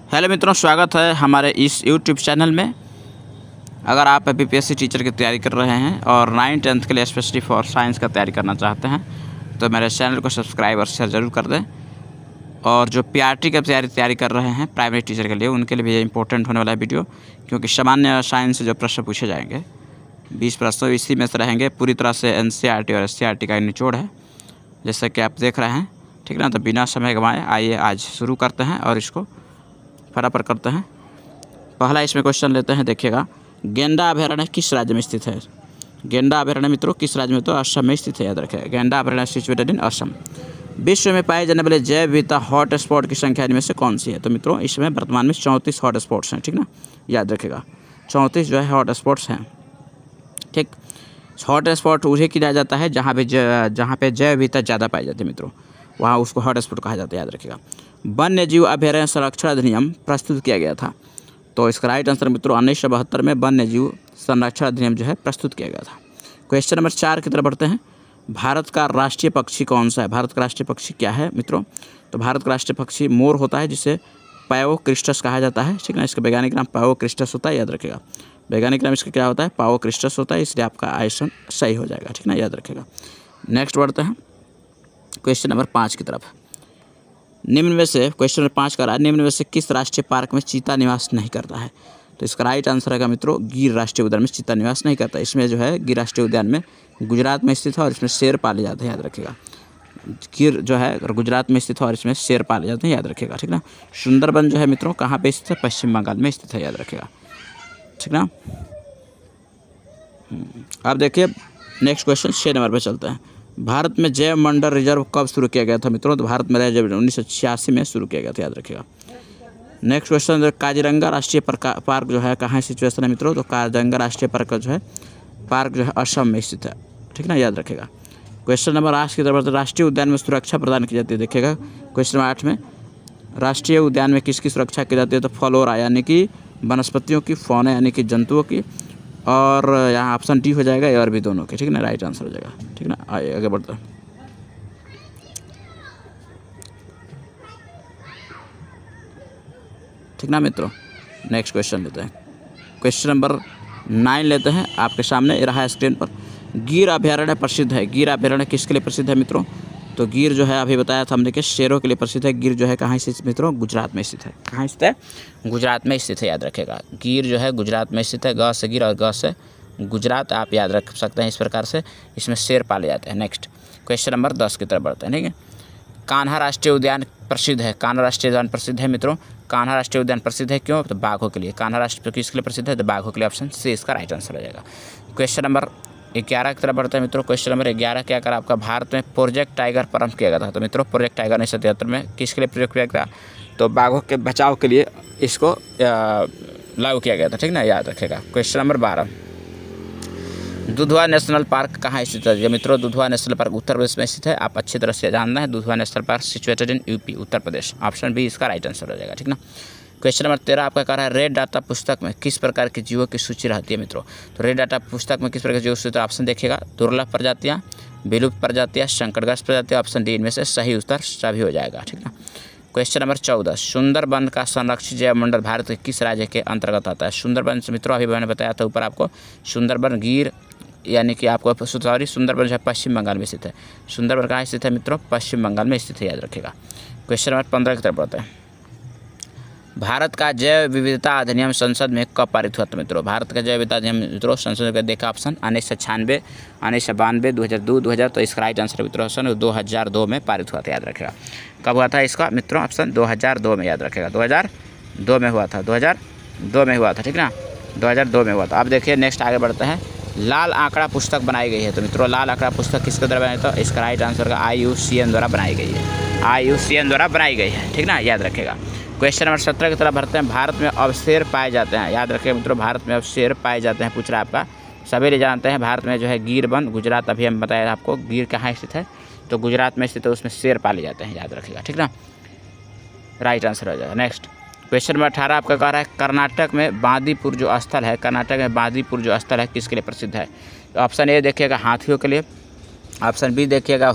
Hello मित्रों, स्वागत है हमारे इस यूट्यूब चैनल में। अगर आप बीपीएससी टीचर की तैयारी कर रहे हैं और 9th 10th के लिए स्पेशली फॉर साइंस का तैयारी करना चाहते हैं तो मेरे चैनल को सब्सक्राइब और शेयर ज़रूर कर दें। और जो पीआरटी की तैयारी कर रहे हैं प्राइमरी टीचर के लिए, उनके लिए भी ये इंपॉर्टेंट होने वाला है वीडियो, क्योंकि सामान्य साइंस से जो प्रश्न पूछे जाएंगे 20 प्रश्न इसी में से रहेंगे। पूरी तरह से एनसीईआरटी और एससीईआरटी का निचोड़ है, जैसे कि आप देख रहे हैं। ठीक ना, तो बिना समय गंवाए आइए आज शुरू करते हैं और इसको फटाफट करते हैं। पहला इसमें क्वेश्चन लेते हैं, देखिएगा। गेंडा अभयारण्य किस राज्य में स्थित है? गेंडा अभयारण्य मित्रों किस राज्य में? तो असम में स्थित है, याद रखें। गेंडा अभयारण्य सिचुएटेड इन असम। विश्व में पाए जाने वाले जैव विविधता हॉट स्पॉट की संख्या इनमें से कौन सी है? तो मित्रों इसमें वर्तमान में 34 हॉट स्पॉट्स हैं। ठीक ना, याद रखेगा 34 जो है हॉट स्पॉट्स हैं। ठीक, हॉट स्पॉट उन्हें किया जाता है जहाँ पे जैव विविधता ज़्यादा पाई जाती है मित्रों, वहाँ उसको हॉट स्पॉट कहा जाता है, याद रखेगा। वन्य जीव अभयारण्य संरक्षण अधिनियम प्रस्तुत किया गया था, तो इसका राइट आंसर मित्रों 1972 में वन्य जीव संरक्षण अधिनियम जो है प्रस्तुत किया गया था। क्वेश्चन नंबर 4 की तरफ बढ़ते हैं। भारत का राष्ट्रीय पक्षी कौन सा है? भारत का राष्ट्रीय पक्षी क्या है मित्रों? तो भारत का राष्ट्रीय पक्षी मोर होता है, जिसे पाओक्रिस्टस कहा जाता है। ठीक ना, इसका वैज्ञानिक नाम पाओक्रिस्टस होता है, याद रखेगा। वैज्ञानिक नाम इसका क्या होता है? पाओक्रिस्टस होता है, इसलिए आपका ऑप्शन सही हो जाएगा। ठीक ना, याद रखेगा। नेक्स्ट बढ़ते हैं क्वेश्चन नंबर 5 की तरफ। निम्न में से क्वेश्चन नंबर 5 का रहा है, निम्न में से किस राष्ट्रीय पार्क में चीता निवास नहीं करता है? तो इसका राइट आंसर है मित्रों गिर राष्ट्रीय उद्यान में चीता निवास नहीं करता। इसमें जो है गिर राष्ट्रीय उद्यान में गुजरात में स्थित है और इसमें शेर पाले जाते हैं, याद रखेगा। गिर जो है गुजरात में स्थित है और इसमें शेर पाले जाते हैं, याद रखेगा। ठीक ना। सुंदरबन जो है मित्रों कहाँ पे स्थित है? पश्चिम बंगाल में स्थित है, याद रखेगा। ठीक ना। अब देखिए नेक्स्ट क्वेश्चन 6 नंबर पर चलते हैं। भारत में जैव मंडल रिजर्व कब शुरू किया गया था मित्रों? तो भारत में जब 1986 में शुरू किया गया था, याद रखेगा। नेक्स्ट क्वेश्चन, काजीरंगा राष्ट्रीय पार्क जो है कहाँ सिचुएशन है मित्रों? तो काजीरंगा राष्ट्रीय पार्क जो है असम में स्थित है। ठीक ना, याद रखेगा। क्वेश्चन नंबर 8 की तरफ, राष्ट्रीय उद्यान में सुरक्षा प्रदान की जाती है। देखिएगा क्वेश्चन नंबर 8 में राष्ट्रीय उद्यान में किसकी सुरक्षा की जाती है? तो फ्लोरा यानी कि वनस्पतियों की, फौना यानी कि जंतुओं की, और यहाँ ऑप्शन डी हो जाएगा, ए और बी दोनों के। ठीक ना, राइट आंसर हो जाएगा। ठीक ना, आइए आगे बढ़ते हैं। ठीक ना मित्रों, नेक्स्ट क्वेश्चन लेते हैं। क्वेश्चन नंबर 9 लेते हैं, आपके सामने रहा है स्क्रीन पर। गिर अभयारण्य प्रसिद्ध है। गिर अभयारण्य किसके लिए प्रसिद्ध है मित्रों? तो गिर जो है अभी बताया था हमने कि शेरों के लिए प्रसिद्ध है। गिर जो है कहाँ स्थित मित्रों? गुजरात में स्थित है। कहाँ स्थित है? गुजरात में स्थित है, याद रखेगा। गिर जो है गुजरात में स्थित है। ग से गिर और ग से गुजरात आप याद रख सकते हैं इस प्रकार से। इसमें शेर पाले जाते हैं। नेक्स्ट क्वेश्चन नंबर 10 की तरफ बढ़ते हैं। ठीक है, कान्हा राष्ट्रीय उद्यान प्रसिद्ध है। कान्हा राष्ट्रीय उद्यान प्रसिद्ध है मित्रों। कान्हा राष्ट्रीय उद्यान प्रसिद्ध है क्यों? तो बाघों के लिए। कान्हा राष्ट्रीय किसके लिए प्रसिद्ध है? तो बाघों के लिए। ऑप्शन सी इसका राइट आंसर हो जाएगा। क्वेश्चन नंबर 11 की तरफ बढ़ते हैं मित्रों। क्वेश्चन नंबर 11 क्या करा आपका? भारत में प्रोजेक्ट टाइगर प्रारंभ किया गया था। तो मित्रों प्रोजेक्ट टाइगर 1973 में किसके लिए प्रयोग किया गया? तो बाघों के बचाव के लिए इसको लागू किया गया था। ठीक ना, याद रखेगा। Question number 12, Dudhwa national park कहाँ स्थित है? मित्रों दुधवा नेशनल पार्क उत्तर प्रदेश में स्थित है। आप अच्छी तरह से जानना है। Dudhwa national park situated in UP, Uttar Pradesh. Option B इसका राइट आंसर हो जाएगा। ठीक ना। क्वेश्चन नंबर 13 आपका कह रहा है, रेड डाटा पुस्तक में किस प्रकार की जीवों की सूची रहती है मित्रों? तो रेड डाटा पुस्तक में किस प्रकार की जीवों की सूची? ऑप्शन देखिएगा, दुर्लभ प्रजातियाँ, विलुप्त प्रजातियाँ, संकटग्रस्त प्रजातियाँ। ऑप्शन डी इनमें से सही उत्तर सभी हो जाएगा। ठीक ना। क्वेश्चन नंबर 14, सुंदरबन का संरक्षित जैव मंडल भारत के किस राज्य के अंतर्गत आता है? सुंदरबन से मित्रों अभी मैंने बताया था ऊपर आपको, सुंदरबन गिर यानी कि आपको सॉरी सुंदरबन जो है पश्चिम बंगाल में स्थित है। सुंदरबन कहाँ स्थित है मित्रों? पश्चिम बंगाल में स्थित है, याद रखेगा। क्वेश्चन नंबर 15 की तरफ बढ़ते हैं। भारत का जैव विविधता अधिनियम संसद में कब पारित हुआ था मित्रों? भारत का जैव विविधता अधिनियम मित्रों संसद में देखा ऑप्शन 1996, 1992, 2002, 2000। तो इसका राइट आंसर मित्रों ऑप्शन 2002 में पारित हुआ था, याद रखेगा। कब हुआ था इसका मित्रों? ऑप्शन 2002 में, याद रखेगा। 2002 में हुआ था। 2002 में हुआ था। ठीक ना, 2002 में हुआ था। अब देखिए नेक्स्ट आगे बढ़ते हैं। लाल आंकड़ा पुस्तक बनाई गई है। तो मित्रों लाल आंकड़ा पुस्तक किसके द्वारा बनाई? तो इसका राइट आंसर का IUCN द्वारा बनाई गई है। IUCN द्वारा बनाई गई है। ठीक ना, याद रखेगा। क्वेश्चन नंबर 17 की तरफ बढ़ते हैं। भारत में अब शेर पाए जाते हैं। याद रखें मित्रों, भारत में अब शेर पाए जाते हैं। पूछ रहा है आपका, सभी लोग जानते हैं भारत में जो है गिर वन, गुजरात अभी हम बताया आपको गिर कहाँ स्थित है? तो गुजरात में स्थित है, उसमें शेर पाले जाते हैं, याद रखेगा। ठीक ना, राइट आंसर हो जाएगा। नेक्स्ट क्वेश्चन नंबर 18 आपका कह रहा है, कर्नाटक में बांदीपुर जो स्थल है, कर्नाटक में बांदीपुर जो स्थल है किसके लिए प्रसिद्ध है? तो ऑप्शन ए देखिएगा हाथियों के लिए, ऑप्शन बी देखिएगा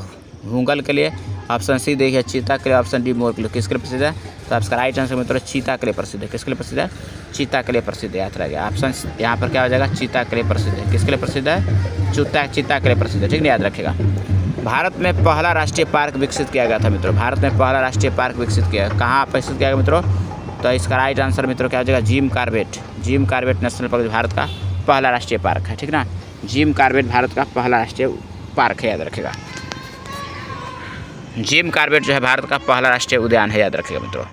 हुंगल के लिए, ऑप्शन सी देखिए चीता के लिए, ऑप्शन डी मोर के लिए। किसके लिए प्रसिद्ध है? तो आपका राइट आंसर मित्रों चीता के लिए प्रसिद्ध है। किसके लिए प्रसिद्ध है? चीता के लिए प्रसिद्ध है। याद रखिएगा ऑप्शन यहाँ पर क्या हो जाएगा? चीता के लिए प्रसिद्ध है। किसके लिए प्रसिद्ध है? चीता के लिए प्रसिद्ध है। ठीक है, याद रखिएगा। भारत में पहला राष्ट्रीय पार्क विकसित किया गया था मित्रों। भारत में पहला राष्ट्रीय पार्क विकसित किया, कहाँ विकसित किया गया मित्रों? तो इसका राइट आंसर मित्रों क्या हो जाएगा? Jim Corbett. Jim Corbett national park Bharat का पहला राष्ट्रीय पार्क है। ठीक ना, जिम कॉर्बेट भारत का पहला राष्ट्रीय पार्क है। याद रखिएगा, जिम कॉर्बेट जो है भारत का पहला राष्ट्रीय उद्यान है। याद रखिएगा मित्रों,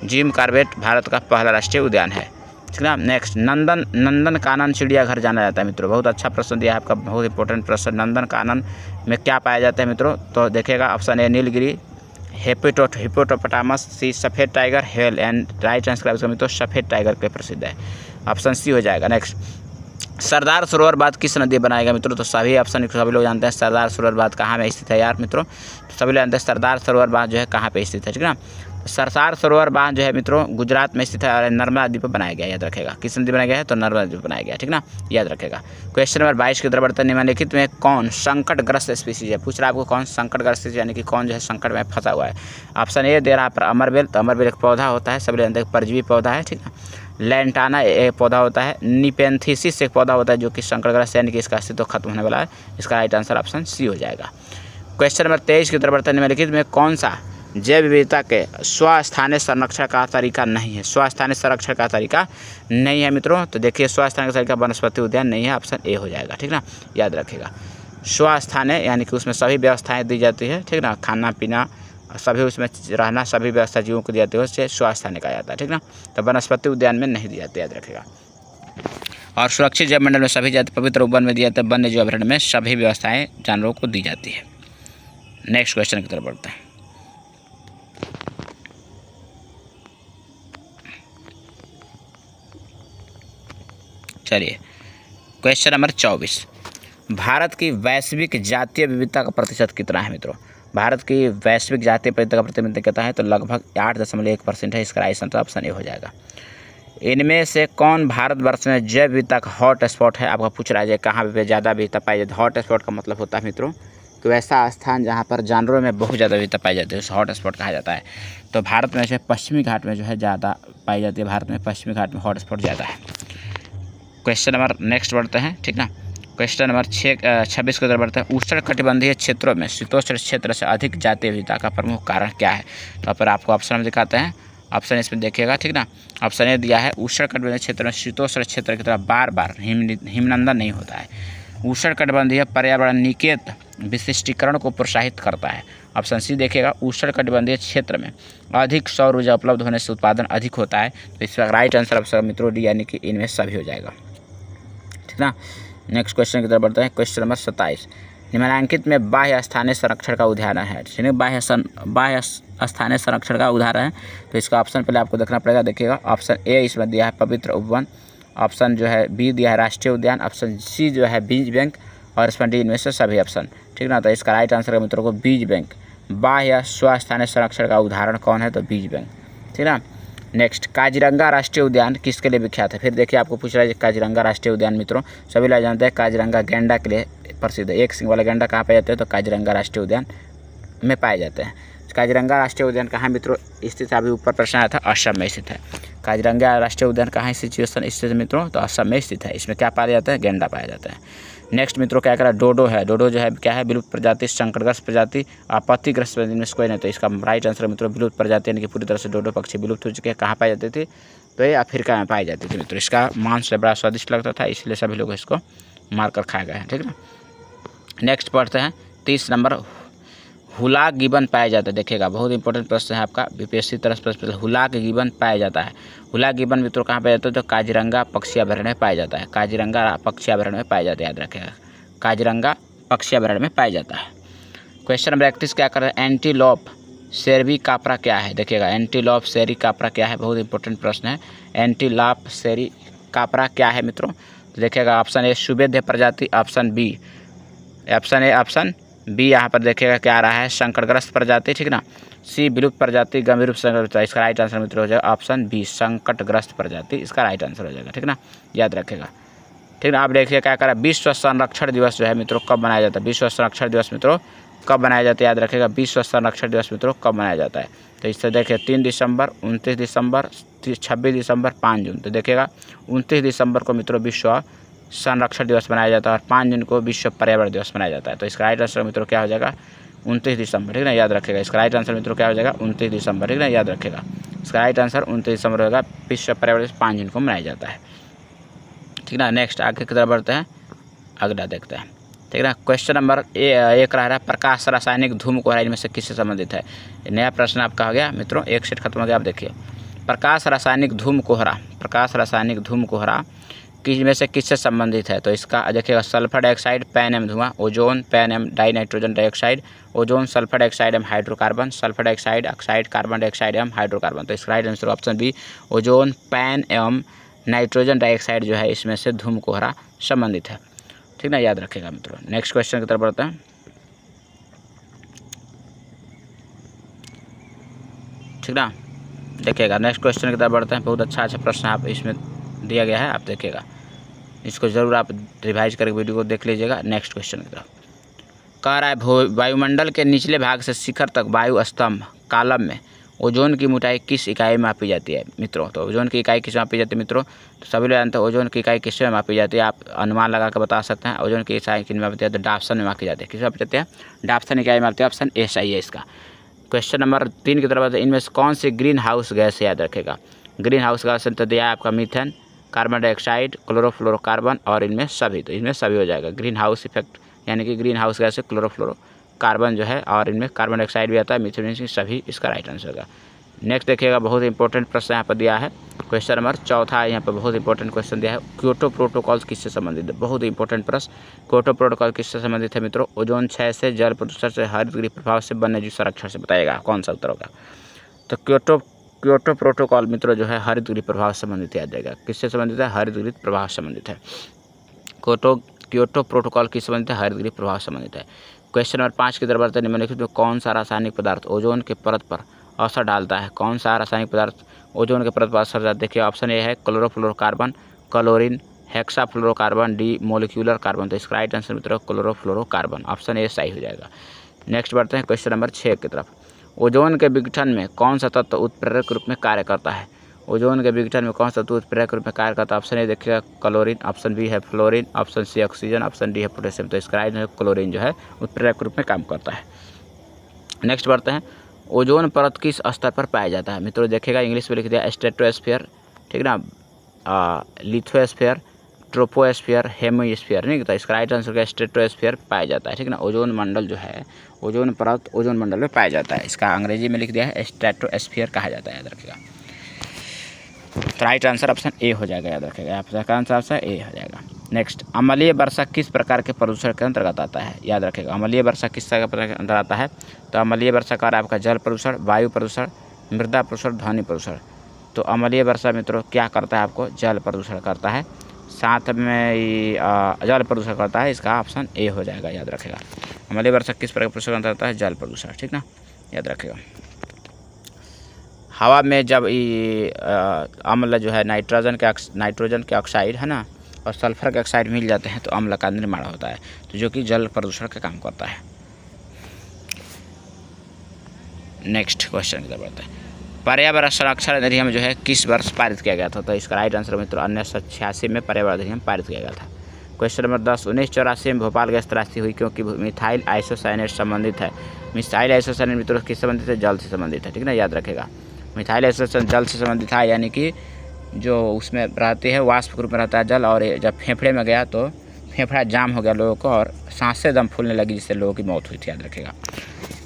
जिम कॉर्बेट भारत का पहला राष्ट्रीय उद्यान है। ठीक ना। नेक्स्ट, नंदन कानन चिड़ियाघर जाना जाता है मित्रों। बहुत अच्छा प्रश्न दिया है आपका, बहुत इंपॉर्टेंट प्रश्न। नंदन कानन में क्या पाया जाता है मित्रों? तो देखिएगा ऑप्शन ए नीलगिरी, हिप्पोपोटामस, सी सफ़ेद tiger, hello and right answer मित्रों सफ़ेद टाइगर के प्रसिद्ध है। ऑप्शन सी हो जाएगा। नेक्स्ट, सरदार सरोवर बांध किस नदी बनाएगा मित्रों? तो सभी ऑप्शन सभी लोग जानते हैं सरदार सरोवर बांध कहाँ में स्थित है यार मित्रों? सभी लोग जानते हैं सरदार सरोवर बांध जो है कहाँ पे स्थित है। ठीक है ना, सरदार सरोवर बांध जो है मित्रों गुजरात में स्थित है और नर्मदा नदी पर बनाया गया। याद रखेगा, किस नदी बनाया गया है? तो नर्मदा नदी पर बनाया गया। ठीक ना, याद रखेगा। क्वेश्चन नंबर 22 की तरफ बढ़ते हैं। निम्नलिखित में कौन संकटग्रस्त स्पीसीज है? पूछ रहा है आपको कौन संकटग्रस्त यानी कि कौन जो है संकट में फंसा हुआ है। ऑप्शन ए दे रहा पर अमरबेल। तो अमरबेल एक पौधा होता है, सभी जानते हैं परजीवी पौधा है। ठीक है, लैंटाना एक पौधा होता है, निपेंथिसिस एक पौधा होता है जो कि संकटग्रस्त यानी कि इसका अस्तित्व खत्म होने वाला है। इसका राइट आंसर ऑप्शन सी हो जाएगा। क्वेश्चन नंबर 23 की तरफ बढ़ते हैं। निम्नलिखित में कौन सा जैव विविधता के स्वस्थानीय संरक्षण का तरीका नहीं है? स्वस्थानीय संरक्षण का तरीका नहीं है मित्रों। तो देखिए स्वस्थानीय का तरीका वनस्पति उद्यान नहीं है, ऑप्शन ए हो जाएगा। ठीक ना, याद रखेगा। स्वस्थानीय यानी कि उसमें सभी व्यवस्थाएं दी जाती है। ठीक ना, खाना पीना सभी उसमें रहना, सभी व्यवस्था जीवों को दी जाती है, उससे स्वस्थानीय कहा जाता है। ठीक ना, तो वनस्पति उद्यान में नहीं दी जाती, याद रखेगा। और सुरक्षित जैव मंडल में सभी जाति पवित्र वन में दिया जाता है। वन्य जीव अभयारण्य में सभी व्यवस्थाएं जानवरों को दी जाती है। नेक्स्ट क्वेश्चन की तरफ बढ़ते हैं। चलिए क्वेश्चन नंबर 24, भारत की वैश्विक जातीय विविधता का प्रतिशत कितना है मित्रों? भारत की वैश्विक जातीय विविधता का प्रतिशत कितना है? तो लगभग 8.1% है। इसका राइट आंसर ऑप्शन ए हो जाएगा। इनमें से कौन भारतवर्ष में जैव विविधता का हॉट स्पॉट है? आपका पूछ रहा है कहाँ पे ज़्यादा विविधता पाई जाती है। हॉट स्पॉट का मतलब होता है मित्रों तो वैसा स्थान जहाँ पर जानवरों में बहुत ज़्यादा विविधता पाई जाती है, उसे हॉट स्पॉट कहा जाता है। तो भारत में से पश्चिमी घाट में जो है ज़्यादा पाई जाती है। भारत में पश्चिमी घाट में हॉट स्पॉट ज़्यादा है। क्वेश्चन नंबर नेक्स्ट बढ़ते हैं। ठीक ना, क्वेश्चन नंबर 26 की तरफ बढ़ते हैं। उष्णकटिबंधीय क्षेत्रों में शीतोष्ण क्षेत्र से अधिक जातीय विविधता का प्रमुख कारण क्या है? तो पर आपको ऑप्शन में दिखाते हैं। ऑप्शन इसमें देखिएगा। ठीक ना, ऑप्शन ए दिया है उष्णकटिबंधीय क्षेत्र में शीतोष्ण क्षेत्र की तरह बार बार हिमनंदन नहीं होता है। उष्णकटिबंधीय पर्यावरण निकेत विशिष्टीकरण को प्रोत्साहित करता है। ऑप्शन सी देखिएगा, उष्णकटिबंधीय क्षेत्र में अधिक सौर ऊर्जा उपलब्ध होने से उत्पादन अधिक होता है। तो इसका राइट आंसर ऑप्शन मित्रों डी यानी कि इनमें सभी हो जाएगा। ठीक ना, नेक्स्ट क्वेश्चन की तरफ बढ़ते हैं। क्वेश्चन नंबर 27, निम्नलिखित में बाह्य स्थानीय संरक्षण का उदाहरण है। ठीक, बाह्य स्थानीय संरक्षण का उदाहरण है। तो इसका ऑप्शन पहले आपको देखना पड़ेगा। देखिएगा ऑप्शन ए इसमें दिया है पवित्र उपवन, ऑप्शन जो है बी दिया है राष्ट्रीय उद्यान, ऑप्शन सी जो है बीज बैंक और इसमें डी इनमें से सभी ऑप्शन। ठीक ना, तो इसका राइट आंसर है मित्रों को बीज बैंक। बाह्य स्वस्थानीय संरक्षण का उदाहरण कौन है? तो बीज बैंक। ठीक ना, नेक्स्ट, काजीरंगा राष्ट्रीय उद्यान किसके लिए विख्यात है? फिर देखिए आपको पूछ रहा है काजीरंगा राष्ट्रीय उद्यान मित्रों सभी लोग जानते हैं काजीरंगा गैंडा के लिए प्रसिद्ध है। एक सिंग वाला गैंडा कहाँ पाए जाते हैं? तो काजीरंगा राष्ट्रीय उद्यान में पाए जाते हैं। काजीरंगा राष्ट्रीय उद्यान कहाँ मित्रों स्थित है? अभी ऊपर प्रश्न आया था, असम में स्थित है। काजीरंगा राष्ट्रीय उद्यान कहाँ स्थित है मित्रों? तो असम में स्थित है। इसमें क्या पाया जाता है? गैंडा पाया जाता है। नेक्स्ट मित्रों क्या करा? डोडो है। डोडो जो है क्या है? विलुप्त प्रजाति, संकटग्रस्त प्रजाति, आपत्तिग्रस्त प्रजाति में से कोई नहीं। तो इसका राइट आंसर मित्रों विलुप्त प्रजाति यानी कि पूरी तरह से डोडो पक्षी विलुप्त हो चुके हैं। कहाँ पाई जाती थी? तो ये अफ्रीका में पाई जाती थी मित्रों। इसका मांस बड़ा स्वादिष्ट लगता था, इसलिए सभी लोग इसको मारकर खाए गए हैं। ठीक है, नेक्स्ट पढ़ते हैं 30 नंबर, हुलाक गिबन पाया जाता है। देखिएगा बहुत इंपॉर्टेंट प्रश्न है आपका, बीपीएससी तरफ प्रश्न। हुलाक गिबन पाया जाता है। हुलाक गिबन मित्रों कहाँ पाया जाता है? तो काजीरंगा पक्षी अभयारण्य में पाया जाता है। काजीरंगा पक्षी अभयारण्य में पाया जाता है, याद रखेगा। काजीरंगा पक्षी अभयारण्य में पाया जाता है। क्वेश्चन नंबर 31 क्या कर रहे हैं? एंटीलोप सेरी कापरा क्या है? देखिएगा एंटीलोप सेरी कापरा क्या है? बहुत इंपॉर्टेंट प्रश्न है। एंटीलोप सेरी कापरा क्या है मित्रों? तो देखिएगा ऑप्शन ए सुवेध्य प्रजाति, option B option A option B यहाँ पर देखिएगा क्या आ रहा है? संकटग्रस्त प्रजाति। ठीक ना, सी विलुप्त प्रजाति, गंभीर रूप से संकटग्रस्त। इसका राइट आंसर मित्र हो जाएगा ऑप्शन बी संकटग्रस्त प्रजाति। इसका राइट आंसर हो जाएगा। ठीक ना, याद रखेगा। ठीक ना, आप देखिए क्या करा? विश्व संरक्षण दिवस जो है मित्रों कब मनाया जाता है? विश्व संरक्षण दिवस मित्रों कब मनाया जाता है, याद रखेगा। विश्व संरक्षण दिवस मित्रों कब मनाया जाता है, तो इससे देखिए 3 दिसंबर, 29 दिसंबर, 26 दिसंबर, 5 जून। तो देखिएगा 29 दिसंबर को मित्रों विश्व संरक्षण दिवस मनाया जाता है और 5 जून को विश्व पर्यावरण दिवस मनाया जाता है। तो इसका राइट आंसर मित्रों क्या हो जाएगा, 29 दिसंबर, ठीक ना, याद रखेगा। इसका राइट आंसर मित्रों क्या हो जाएगा, 29 दिसंबर, ठीक ना, याद रखेगा। इसका राइट आंसर 29 दिसंबर होगा। विश्व पर्यावरण दिवस 5 जून को मनाया जाता है, ठीक ना। नेक्स्ट आगे की तरफ बढ़ते हैं, अगला देखते हैं, ठीक है ना। क्वेश्चन नंबर 1 रह रहा है, प्रकाश रासायनिक धूम कोहरा इनमें से किससे संबंधित है। नया प्रश्न आपका हो गया मित्रों, एक सेट खत्म हो गया। आप देखिए प्रकाश रासायनिक धूम कोहरा, प्रकाश रासायनिक धूम कोहरा किसमें से किससे संबंधित है। तो इसका देखिएगा सल्फर डाइऑक्साइड, पैन एम धुआं, ozone, PAN and di nitrogen dioxide, ozone, sulphur dioxide and hydrocarbon, sulphur dioxide, oxide, carbon dioxide and hydrocarbon. तो इसका right answer option B, ozone, PAN and nitrogen dioxide जो है इसमें से धूम कोहरा संबंधित है, ठीक ना, याद रखेगा मित्रों। नेक्स्ट क्वेश्चन की तरफ बढ़ते हैं, ठीक ना। देखिएगा नेक्स्ट क्वेश्चन की तरफ बढ़ते हैं। बहुत अच्छा प्रश्न आप इसमें दिया गया है, आप देखिएगा, इसको ज़रूर आप रिवाइज करके वीडियो को देख लीजिएगा। नेक्स्ट क्वेश्चन की तरफ कह रहा है, वायुमंडल के निचले भाग से शिखर तक वायु स्तंभ कॉलम में ओजोन की मोटाई किस इकाई में मापी जाती है मित्रों। तो ओजोन की इकाई किस में मापी जाती है मित्रों, तो सभी लोग जानते हैं ओजोन की इकाई किस में मापी जाती है। आप अनुमान लगा कर बता सकते हैं। ओजोन की इकाई किस में मापी जाती है, तो डाप्सन में मापी जाती है। किस में मापी जाती है, डाप्सन इकाई में मापी जाती है। ऑप्शन ए सही है इसका। क्वेश्चन नंबर 3 की तरफ, इनमें से कौन सी ग्रीन हाउस गैस है, याद रखेगा। ग्रीन हाउस गैस तो दिया है आपका मीथेन, कार्बन डाइऑक्साइड, क्लोरोफ्लोरोकार्बन और इनमें सभी। तो इसमें सभी हो जाएगा। ग्रीन हाउस इफेक्ट यानी कि ग्रीन हाउस गैस है क्लोरोफ्लोरोकार्बन जो है, और इनमें कार्बन डाइऑक्साइड भी आता है, मीथेन, सभी इसका राइट आंसर होगा। नेक्स्ट देखिएगा, बहुत इंपॉर्टेंट प्रश्न यहाँ पर दिया है। क्वेश्चन नंबर 4 यहाँ पर बहुत इंपॉर्टेंट क्वेश्चन दिया है, क्योटो प्रोटोकॉल किससे संबंधित है। बहुत इंपॉर्टेंट प्रश्न, क्योटो प्रोटोकॉल किससे संबंधित है मित्रों, ओजोन क्षय से, जल प्रदूषण से, हरितगृह प्रभाव से, वन्यजीव संरक्षण से। बताइएगा कौन सा उत्तर होगा। तो क्योटो प्रोटोकॉल मित्रों जो है हरितगृह प्रभाव से संबंधित है, याद जाएगा। किससे संबंधित है, हरितगृह प्रभाव से संबंधित है। क्योटो प्रोटोकॉल किस संबंधित है, हरितगृह प्रभाव से संबंधित है। क्वेश्चन नंबर 5 की तरफ बढ़ते हैं। निम्नलिखित में कौन सा रासायनिक पदार्थ ओजोन के परत पर असर डालता है। कौन सा रासायनिक पदार्थ ओजोन के परत पर असर डालता है। देखिए ऑप्शन ए है chlorofluorocarbon, chlorine, hexafluorocarbon, D molecular carbon. तो इसका राइट आंसर मित्रों क्लोरोफ्लोरोकार्बन, ऑप्शन ए सही हो जाएगा। नेक्स्ट बढ़ते हैं क्वेश्चन नंबर 6 की तरफ। ओजोन के विघटन में कौन सा तत्व उत्प्रेरक रूप में कार्य करता है। ओजोन के विघटन में कौन सा तत्व उत्प्रेरक रूप में कार्य करता है। ऑप्शन ए देखिएगा क्लोरीन, ऑप्शन बी है fluorine, option C oxygen, option D है पोटेशियम। तो इसका राइट आंसर क्लोरीन जो है उत्प्रेरक रूप में काम करता है। नेक्स्ट बढ़ते हैं, ओजोन परत किस स्तर पर पाया जाता है मित्रों। देखिएगा इंग्लिश में लिख दिया स्ट्रेटोस्फीयर, ठीक ना, लिथोस्फीयर, ट्रोपोस्फीयर, हेमिस्फीयर, नहीं। तो इसका राइट आंसर क्या, स्ट्रेटोस्फीयर पाया जाता है, ठीक ना। ओजोन मंडल जो है, ओजोन परत ओजोन मंडल में पाया जाता है। इसका अंग्रेजी में लिख दिया है स्ट्रेटोस्फीयर कहा जाता है, याद रखिएगा। तो राइट आंसर ऑप्शन ए हो जाएगा, याद रखिएगा। आपका आंसर ऑप्शन ए हो जाएगा। नेक्स्ट, अम्लीय वर्षा किस प्रकार के प्रदूषण के अंतर्गत आता है, याद रखेगा। अम्लीय वर्षा किस तरह के अंतर्गत आता है। तो अम्लीय वर्षा का आपका जल प्रदूषण, वायु प्रदूषण, मृदा प्रदूषण, ध्वनि प्रदूषण। तो अम्लीय वर्षा मित्रों क्या करता है, आपको जल प्रदूषण करता है, साथ में जल प्रदूषण करता है। इसका ऑप्शन ए हो जाएगा, याद रखेगा। अम्लीय वर्षा किस प्रकार प्रदूषण अंतर्गत आता है, जल प्रदूषण, ठीक ना, याद रखेगा। हवा में जब अम्ल जो है नाइट्रोजन के ऑक्साइड है ना और सल्फर के ऑक्साइड मिल जाते हैं तो अम्ल का निर्माण होता है, तो जो कि जल प्रदूषण का काम करता है। नेक्स्ट क्वेश्चन की तरफ बढ़ते हैं। पर्यावरण संरक्षण अधिनियम जो है किस वर्ष पारित किया गया था। तो इसका राइट आंसर मित्रों 1986 में पर्यावरण अधिनियम पारित किया गया था। क्वेश्चन नंबर 10, 1984 में भोपाल गैस त्रासदी हुई क्योंकि मिथाइल आइसोसाइनेट संबंधित है। मिथाइल आइसोसाइनेट मित्रों किस संबंधित है, जल से संबंधित है, ठीक ना, याद रखेगा। मिथाइल आइसोसाइनेट जल से संबंधित है, यानी कि जो उसमें रहती है वाष्प रूप में रहता है जल, और जब फेफड़े में गया तो फेफड़ा जाम हो गया लोगों को और सांसें दम फूलने लगी, जिससे लोगों की मौत हुई थी, याद रखेगा,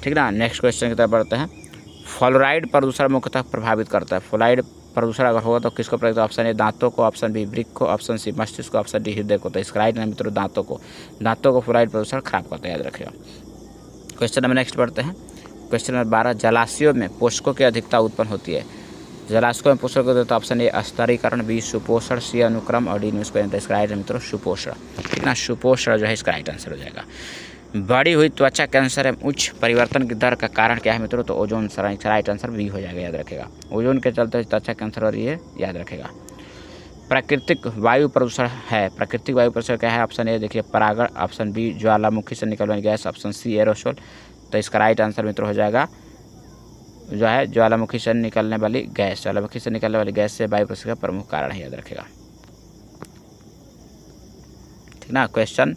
ठीक ना। नेक्स्ट क्वेश्चन की तरफ बढ़ते हैं। फ्लोराइड प्रदूषण मुख्यतः प्रभावित करता है। फ्लोराइड प्रदूषण अगर होगा तो किसको प्रभावित, ऑप्शन ए दांतों को, ऑप्शन बी वृक्क को, ऑप्शन सी मस्तिष्क को, ऑप्शन डी हृदय को। तो इसका राइट है मित्रों दांतों को फ्लोराइड प्रदूषण खराब करता है, याद रखेगा। क्वेश्चन नंबर नेक्स्ट बढ़ते हैं। क्वेश्चन नंबर 12, जलाशयों में पोषकों की अधिकता उत्पन्न होती है। जलाशयों में पोषक होते हैं तो ऑप्शन ए स्तरीकरण, बी सुपोषण, सी अनुक्रम और डी निष्क्रियता। इसका राइट है मित्रों सुपोषण, ठीक ना, सुपोषण जो है इसका राइट आंसर हो जाएगा। बढ़ी हुई त्वचा कैंसर एवं उच्च परिवर्तन की दर का कारण क्या है मित्रों, तो ओजोन राइट आंसर बी हो जाएगा, याद रखेगा। ओजोन के चलते त्वचा कैंसर हो रही है, याद रखेगा। प्राकृतिक वायु प्रदूषण है, प्राकृतिक वायु प्रदूषण क्या है, ऑप्शन ए देखिए परागण, ऑप्शन बी ज्वालामुखी से निकलने वाली गैस, ऑप्शन सी एरोसोल, तो इसका राइट आंसर मित्रों हो जाएगा जो है ज्वालामुखी से निकलने वाली गैस। ज्वालामुखी से निकलने वाली गैस से वायु प्रदूषण का प्रमुख कारण है, याद रखेगा, ठीक ना। क्वेश्चन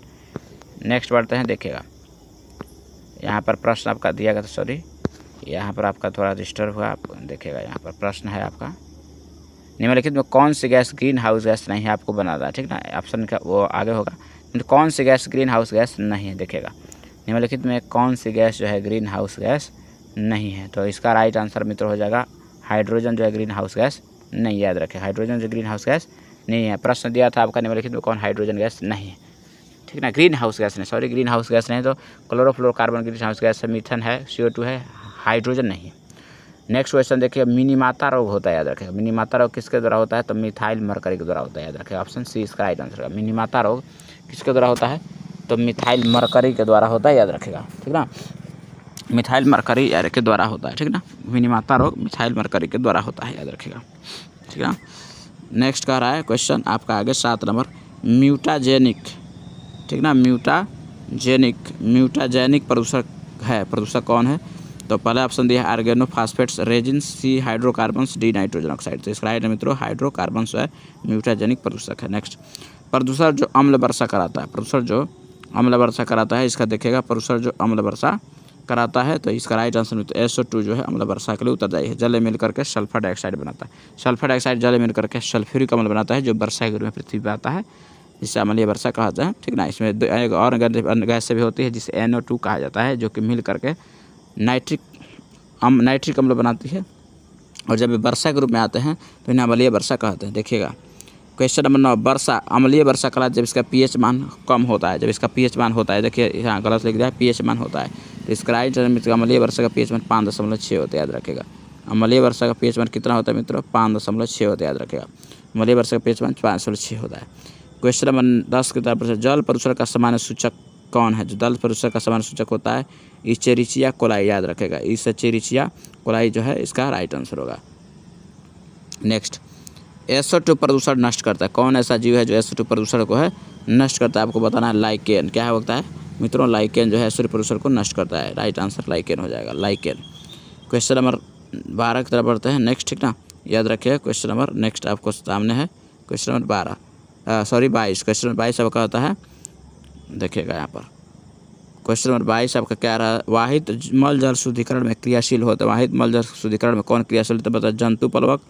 नेक्स्ट बढ़ते हैं, देखिएगा यहाँ पर प्रश्न आपका दिया गया था, सॉरी यहाँ पर आपका थोड़ा डिस्टर्ब हुआ, आप देखिएगा यहाँ पर प्रश्न है आपका, निम्नलिखित में कौन सी गैस ग्रीन हाउस गैस नहीं है, आपको बनाना है, ठीक ना। ऑप्शन का वो आगे होगा, कौन सी गैस ग्रीन हाउस गैस नहीं है, देखिएगा निम्नलिखित में कौन सी गैस जो है ग्रीन हाउस गैस नहीं है। तो इसका राइट आंसर मित्र हो जाएगा हाइड्रोजन जो है ग्रीन हाउस गैस नहीं, याद रखें हाइड्रोजन जो ग्रीन हाउस गैस नहीं है। प्रश्न दिया था आपका निम्नलिखित में कौन हाइड्रोजन गैस नहीं है, ठीक ना, ग्रीन हाउस गैस नहीं, सॉरी ग्रीन हाउस गैस नहीं, तो क्लोरोफ्लोरोकार्बन ग्रीन हाउस गैस है, मीथेन है, CO2 है, हाइड्रोजन नहीं है। नेक्स्ट क्वेश्चन देखिए, मिनीमाता रोग होता है, याद रखेगा मिनीमाता रोग किसके द्वारा होता है, तो मिथाइल मरकरी के द्वारा होता है, याद रखेगा ऑप्शन सी इसका राइट आंसर है। मिनीमाता रोग किसके द्वारा होता है, तो मिथाइल मरकरी के द्वारा होता है, याद रखेगा, ठीक ना, मिथाइल मरकरी के द्वारा होता है, ठीक ना। मिनीमाता रोग मिथाइल मरकरी के द्वारा होता है, याद रखेगा, ठीक ना। नेक्स्ट कह रहा है क्वेश्चन आपका आगे 7 नंबर, म्यूटाजेनिक, ठीक ना, म्यूटाजेनिक प्रदूषक है, प्रदूषक कौन है, तो पहला ऑप्शन दिया है ऑर्गेनोफॉस्फेट्स, रेजिन, सी हाइड्रोकार्बन्स, डी नाइट्रोजन ऑक्साइड। तो इसका राइट है मित्रों हाइड्रोकार्बन जो है म्यूटाजेनिक प्रदूषक है। नेक्स्ट, प्रदूषण जो अम्ल वर्षा कराता है, प्रदूषण जो अम्ल वर्षा कराता है, इसका देखिएगा प्रदूषण जो अम्ल वर्षा कराता है, तो इसका राइट आंसर में तो SO2 जो है अम्ल वर्षा के लिए उत्तरदायी है। जल में मिल करके सल्फर डाइऑक्साइड बनाता है, सल्फर डाइऑक्साइड जल में मिल करके सल्फ्यूरिक अम्ल बनाता है, जो वर्षा के रूप में पृथ्वी पर आता है, जिससे अम्लीय वर्षा कहा जाता है, ठीक ना। इसमें एक और गैस से भी होती है जिसे NO2 कहा जाता है, जो कि मिल करके नाइट्रिक अम्ल बनाती है, और जब वर्षा के रूप में आते हैं तो इन्हें अम्लीय वर्षा कहते हैं। देखिएगा क्वेश्चन नंबर 9, वर्षा अम्लीय वर्षा कला जब इसका pH मान कम होता है, जब इसका pH मान होता है, देखिए यहाँ गलत लिख दिया है, pH मान होता है, तो इसका राइट आंसर अम्लीय वर्षा का pH मान 5.6 होता है, याद रखेगा। अम्लीय वर्षा का pH मान कितना होता है मित्रों, 5.6 होता है, याद रखेगा। अम्लीय वर्षा का pH मान 5.6 होता है। क्वेश्चन नंबर 10 की तरफ से, जल प्रदूषण का सामान्य सूचक कौन है, जो जल प्रदूषण का सामान्य सूचक होता है, इचेरिचिया कोलाई, याद रखेगा, इचेरिचिया कोलाई जो है इसका राइट आंसर होगा। नेक्स्ट, SO2 प्रदूषण नष्ट करता है, कौन ऐसा जीव है जो SO2 प्रदूषण को है नष्ट करता है, आपको बताना है, लाइकेन। क्या होता है मित्रों, लाइकेन जो है SO2 प्रदूषण को नष्ट करता है, राइट आंसर लाइकेन हो जाएगा, लाइकेन। क्वेश्चन नंबर 12 की तरफ बढ़ते हैं, नेक्स्ट, ठीक ना, याद रखिए क्वेश्चन नंबर नेक्स्ट आपको सामने है, क्वेश्चन नंबर 22। क्वेश्चन नंबर 22 आपका होता है, देखिएगा यहाँ पर क्वेश्चन नंबर 22 आपका क्या रहा, वाहित मल जल शुद्धिकरण में क्रियाशील होता है, वाहित मल जल शुद्धिकरण में कौन क्रियाशील होता है, बताइए, जंतु प्लवक,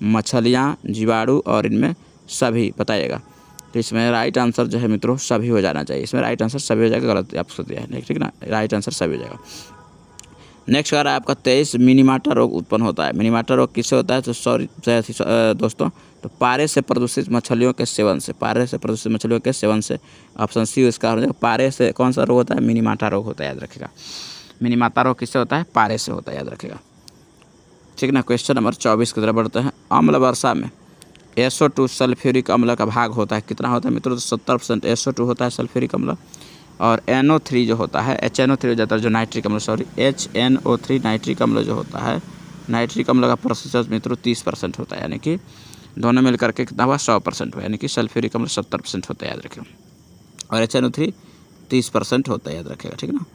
मछलियाँ, जीवाणु और इनमें सभी, बताइएगा। तो इसमें राइट आंसर जो है मित्रों सभी हो जाना चाहिए, इसमें राइट आंसर सभी हो जाएगा, गलत आपको दिया है, ठीक ना, राइट आंसर सभी हो जाएगा। नेक्स्ट आ रहा है आपका 23, मिनीमाटा रोग उत्पन्न होता है, मिनीमाटा रोग किससे होता है, तो सॉरी दोस्तों, तो पारे से प्रदूषित मछलियों के सेवन से, पारे से प्रदूषित मछलियों के सेवन से, ऑप्शन सी इसका हो जाएगा। पारे से कौन सा रोग होता है, मिनीमाटा रोग होता है, याद रखेगा। मिनीमाटा रोग किससे होता है, पारे से होता है, याद रखेगा, ठीक ना। क्वेश्चन नंबर 24 की तरफ बढ़ते हैं, अम्ल वर्षा में SO2 सल्फ्यूरिक अम्ल का भाग होता है, कितना होता है मित्रों, तो 70% SO2 होता है सल्फ्यूरिक अम्ल, और NO3 जो होता है, HNO3 हो जाता है, जो नाइट्रिक अम्ल, सॉरी HNO3 नाइट्रिक अम्ल जो होता है, नाइट्रिक अम्ल का प्रतिशत मित्रों 30% होता है, यानी कि दोनों मिल करके कितना हुआ, 100% हुआ, यानी कि सल्फ्यूरिक अम्ल 70% होता है, याद रखेगा, और HNO3 30% होता है, याद रखेगा, ठीक ना,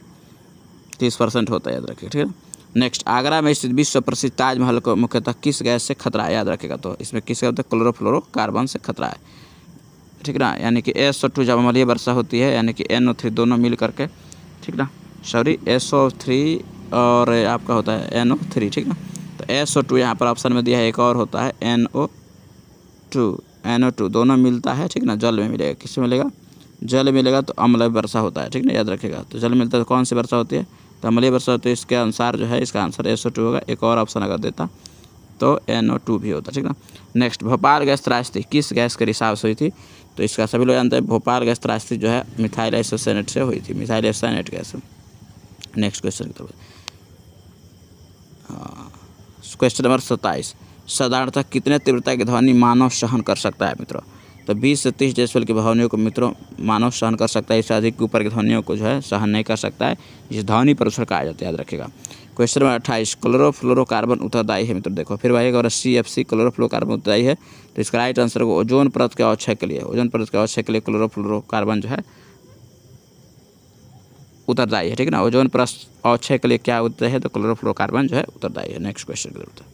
30% होता है, याद रखेगा, ठीक है। नेक्स्ट, आगरा में स्थित विश्व प्रसिद्ध ताजमहल को मुख्यतः किस गैस से खतरा है, याद रखेगा, तो इसमें किसका होता है, क्लोरोफ्लोरोकार्बन से खतरा है, ठीक ना, यानी कि SO2 जब अम्लीय वर्षा होती है, यानी कि NO3 दोनों मिल करके, ठीक ना, सॉरी SO3 और आपका होता है NO3, ठीक ना, तो SO2 यहाँ पर ऑप्शन में दिया है, एक और होता है NO2 दोनों मिलता है, ठीक ना, जल में मिलेगा, किसमें मिलेगा, जल मिलेगा, तो अम्लीय वर्षा होता है, ठीक ना, याद रखेगा। तो जल मिलता है तो कौन सी वर्षा होती है, तो अम्लीय वर्षा होती है, इसके अनुसार जो है इसका आंसर SO2 होगा, एक और ऑप्शन अगर देता तो NO2 भी होता, ठीक ना। नेक्स्ट, भोपाल गैस त्रासदी किस गैस के रिसाव से हुई थी, तो इसका सभी लोग जानते हैं, भोपाल गैस त्रासदी जो है मिथाइल आइसोसाइनेट से हुई थी, methyl isocyanate gas. Next question की तरफ, क्वेश्चन नंबर 27, साधारणतः कितने तीव्रता की ध्वनि मानव सहन कर सकता है मित्रों, तो 20 से 30 डेसिबल की ध्वनियों को मित्रों मानव सहन कर सकता है, इससे अधिक ऊपर की ध्वनियों को जो है सहन नहीं कर सकता है, जिसे ध्वनि प्रदूषण कहा जाता है, याद रखेगा। क्वेश्चन नंबर 28, क्लोरोफ्लोरोकार्बन उत्तरदायी है मित्रों, देखो फिर वही अगर CFC क्लोरोफ्लोरोकार्बन उत्तरदायी है, तो इसका राइट आंसर को ओजोन परत के अवक्षय के लिए, ओजोन परत के अवक्षय के लिए क्लोरोफ्लोरोकार्बन जो है उत्तरदायी है, ठीक है ना। ओजोन परत अवक्षय के लिए क्या उत्तरदायी है, तो क्लोरोफ्लोरोकार्बन जो है उत्तरदायी है। नेक्स्ट क्वेश्चन की जरूरत है।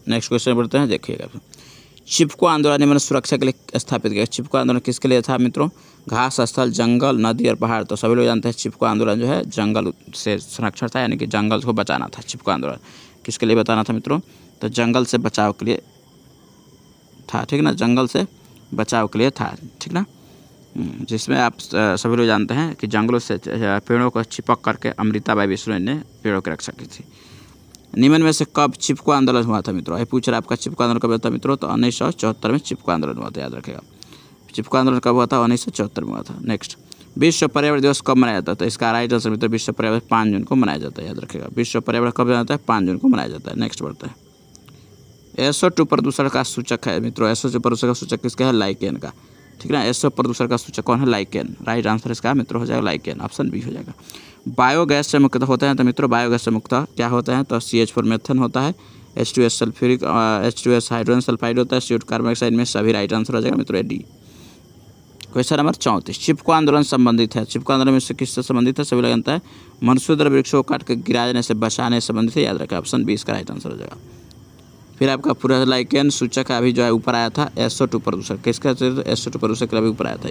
नेक्स्ट क्वेश्चन बढ़ते हैं, देखिएगा। चिपको आंदोलन निम्न सुरक्षा के लिए स्थापित किया। चिपको आंदोलन किसके लिए था मित्रों? घास स्थल, जंगल, नदी और पहाड़। तो सभी लोग जानते हैं चिपको आंदोलन जो है जंगल से संरक्षण था, यानी कि जंगल को बचाना था। चिपको आंदोलन किसके लिए बताना था मित्रों? तो जंगल से बचाव के लिए था, ठीक ना, जंगल से बचाव के लिए था, ठीक ना। जिसमें आप सभी लोग जानते हैं कि जंगलों से पेड़ों को चिपक करके अमृताबाई विष्णु ने पेड़ों की रक्षा की थी। निम्न में से कब चिपको आंदोलन हुआ था मित्रों? ये पूछ रहा है आपका चिपको आंदोलन कब हुआ था मित्रों? तो 1974 में चिपको आंदोलन हुआ था, याद रखेगा। चिपको आंदोलन कब हुआ था? 1974 में हुआ था। नेक्स्ट, विश्व पर्यावरण दिवस कब मनाया जाता है? तो इसका राइट आंसर मित्रों विश्व पर्यावरण 5 जून को मनाया जाता है, याद रखेगा। विश्व पर्यावरण कब मनाया जाता है? 5 जून को मनाया जाता है। नेक्स्ट बढ़ता है। SO2 प्रदूषण का सूचक है मित्रों। SO2 प्रदूषण का सूचक किसका है? लाइकेन का, ठीक है ना। SO प्रदूषण का सूचक कौन है? लाइकेन। राइट आंसर इसका मित्रों हो जाएगा लाइकेन, ऑप्शन बी हो जाएगा। बायोगैस से मुक्त होते हैं तो मित्रों बायोगैस से मुक्त क्या होता है? तो CH4 मेथन होता है, H2S sulphuric, H2S hydrogen sulphide होता है, CO2 कार्बन डाइऑक्साइड में सभी राइट आंसर हो जाएगा मित्रों डी। क्वेश्चन नंबर 34, चिपको आंदोलन संबंधित है। चिपको आंदोलन में से किससे संबंधित है? सभी लोग जानता है मनुष्योत्तर वृक्षों को काट कर गिरा देने से बचाने से संबंधित है, याद रखें। ऑप्शन बी इसका राइट आंसर हो जाएगा। फिर आपका पूरा लाइकेन सूचक अभी जो है ऊपर आया था SO2 प्रदूषण, किसका? SO2 प्रदूषण के अभी ऊपर आया था।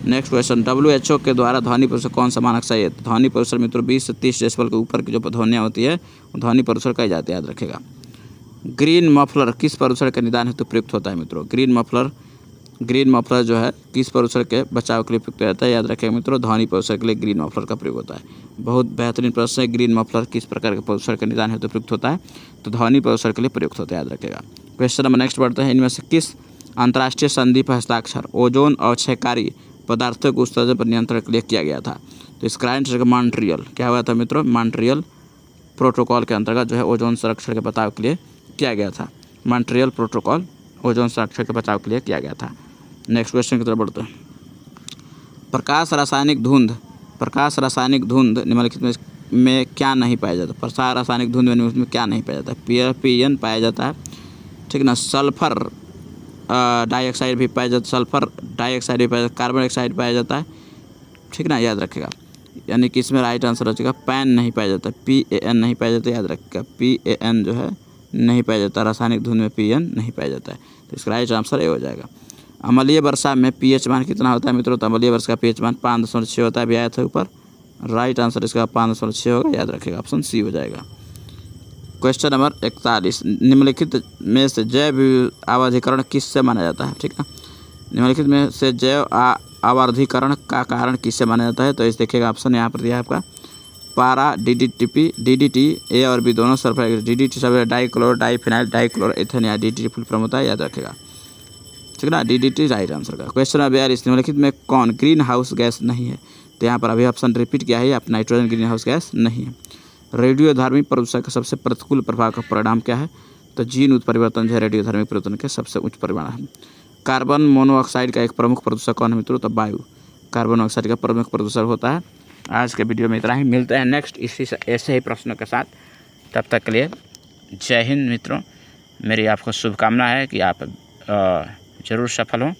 नेक्स्ट क्वेश्चन, WHO के द्वारा ध्वनि प्रदूषण कौन सा मानक सही है? ध्वनि प्रदूषण मित्रों 20 से 30 डेसिबल के ऊपर की जो ध्वनियाँ होती है ध्वनि प्रदूषण कही जाती है, याद रखेगा। ग्रीन मफलर किस प्रदूषण के निदान हेतु प्रयुक्त होता है मित्रों? ग्रीन मफलर जो है किस प्रदूषण के बचाव के लिए प्रयुक्त होता है? याद रखेगा मित्रों ध्वनि प्रदूषण के लिए ग्रीन मफलर का प्रयोग होता है। बहुत बेहतरीन प्रश्न है। ग्रीन मफलर किस प्रकार के प्रदूषण के निदान हेतु प्रयुक्त होता है? तो ध्वनि प्रदूषण के लिए प्रयुक्त होता है, याद रखेगा। क्वेश्चन नंबर नेक्स्ट बढ़ते हैं। इनमें से किस अंतर्राष्ट्रीय संधि पर हस्ताक्षर ओजोन अवक्षयकारी पदार्थों के उत्सर्जन पर नियंत्रण के लिए किया गया था? तो इसका राइट आंसर मॉन्ट्रियल क्या हुआ था मित्रों? मॉन्ट्रियल प्रोटोकॉल के अंतर्गत जो है ओजोन संरक्षण के बचाव के लिए किया गया था। मॉन्ट्रियल प्रोटोकॉल ओजोन संरक्षण के बचाव के लिए किया गया था। नेक्स्ट क्वेश्चन की तरफ बढ़ते हैं। प्रकाश रासायनिक धुंध निम्नलिखित में क्या नहीं पाया जाता? प्रकाश रासायनिक धुंध में क्या नहीं पाया जाता? PN पाया जाता है, ठीक ना। सल्फर डाइऑक्साइड भी पाया जाता है, सल्फर डाइऑक्साइड भी पाया जाता है, कार्बन डाइऑक्साइड पाया जाता है, ठीक ना, याद रखेगा। यानी कि इसमें राइट आंसर हो जाएगा पैन नहीं पाया जाता, PAN नहीं पाया जाता, याद रखेगा। PAN जो है नहीं पाया जाता, रासायनिक धुंध में PN नहीं पाया जाता है, तो इसका राइट आंसर ये हो जाएगा। अम्लीय वर्षा में pH मान कितना होता है मित्रों? तो अम्लीय वर्षा का pH मान 5.6 होता है, अभी आया था ऊपर। राइट आंसर इसका 5.6 होगा, याद रखेगा, ऑप्शन सी हो जाएगा। क्वेश्चन नंबर 41, निम्नलिखित में से जैव आवर्धीकरण किससे माना जाता है? ठीक है, निम्नलिखित में से जैव आवर्धीकरण का कारण किससे माना जाता है? तो इस देखिएगा ऑप्शन यहाँ पर दिया है आपका पारा DDT ए और बी दोनों सल्फर DDT सब डाइक्लोर डाइफिनाइल डाइक्लोर एथेन या DDT फुल फॉर्म होता है, याद रखेगा, ठीक है ना, DDT राइट आंसर का। क्वेश्चन नंबर 42, निम्नलिखित में कौन ग्रीन हाउस गैस नहीं है? तो यहाँ पर अभी ऑप्शन रिपीट किया है, आप नाइट्रोजन ग्रीन हाउस गैस नहीं है। रेडियोधर्मी प्रदूषण का सबसे प्रतिकूल प्रभाव का परिणाम क्या है? तो जीन उत्परिवर्तन जो है रेडियोधर्मी प्रदूषण के सबसे उच्च परिमाण है। कार्बन मोनोऑक्साइड का एक प्रमुख प्रदूषक कौन है मित्रों? तो वायु कार्बन मोनोऑक्साइड का प्रमुख प्रदूषक होता है। आज के वीडियो में इतना ही, मिलते हैं नेक्स्ट इसी ऐसे ही प्रश्नों के साथ। तब तक के लिए जय हिंद मित्रों। मेरी आपको शुभकामना है कि आप ज़रूर सफल हों।